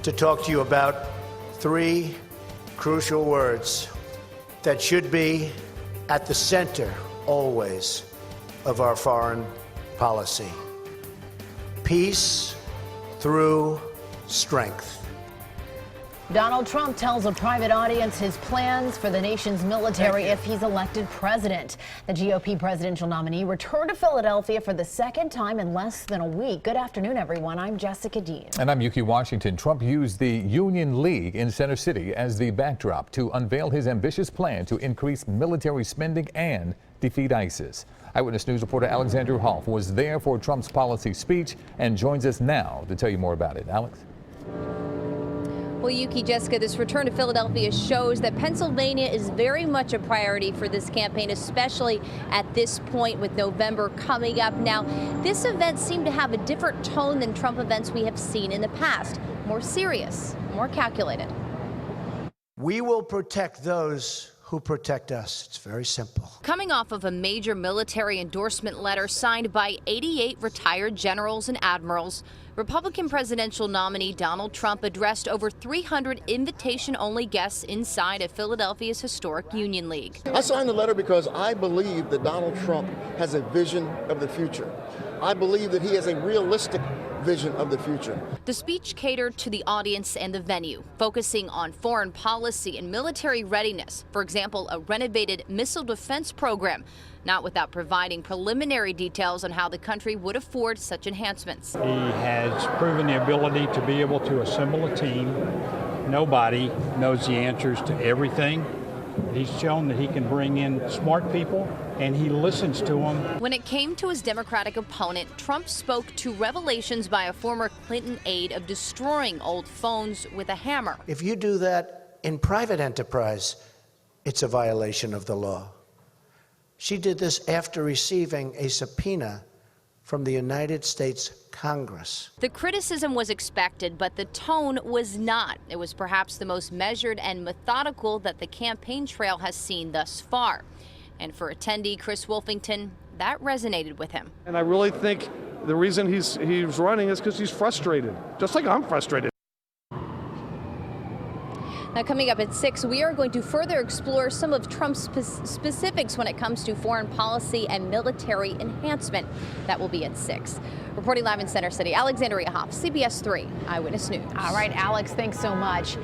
to talk to you about three crucial words that should be at the center, always, of our foreign policy. Peace through strength. Donald Trump tells a private audience his plans for the nation's military if he's elected president. The GOP presidential nominee returned to Philadelphia for the second time in less than a week. Good afternoon, everyone. I'm Jessica Dean. And I'm Yuki Washington. Trump used the Union League in Center City as the backdrop to unveil his ambitious plan to increase military spending and defeat ISIS. Eyewitness News reporter Alexandria Hoff was there for Trump's policy speech and joins us now to tell you more about it. Alex? Well, Yuki, Jessica, this return to Philadelphia shows that Pennsylvania is very much a priority for this campaign, especially at this point with November coming up. Now, this event seemed to have a different tone than Trump events we have seen in the past. More serious, more calculated. We will protect those who protect us. It's very simple. Coming off of a major military endorsement letter signed by 88 retired generals and admirals, Republican presidential nominee Donald Trump addressed over 300 invitation-only guests inside of Philadelphia's historic Union League. I signed the letter because I believe that Donald Trump has a vision of the future. I believe that he has a realistic vision of the future. The speech catered to the audience and the venue, focusing on foreign policy and military readiness. For example, a renovated missile defense program, not without providing preliminary details on how the country would afford such enhancements. He has proven the ability to be able to assemble a team. Nobody knows the answers to everything. He's shown that he can bring in smart people, and he listens to them. When it came to his Democratic opponent, Trump spoke to revelations by a former Clinton aide of destroying old phones with a hammer. If you do that in private enterprise, it's a violation of the law. She did this after receiving a subpoena from the United States Congress. The criticism was expected, but the tone was not. It was perhaps the most measured and methodical that the campaign trail has seen thus far. And for attendee Chris Wolfington, that resonated with him. And I really think the reason he's running is because he's frustrated, just like I'm frustrated. Now, coming up at 6, we are going to further explore some of Trump's specifics when it comes to foreign policy and military enhancement. That will be at 6. Reporting live in Center City, Alexandria Hoff, CBS 3 Eyewitness News. All right, Alex, thanks so much.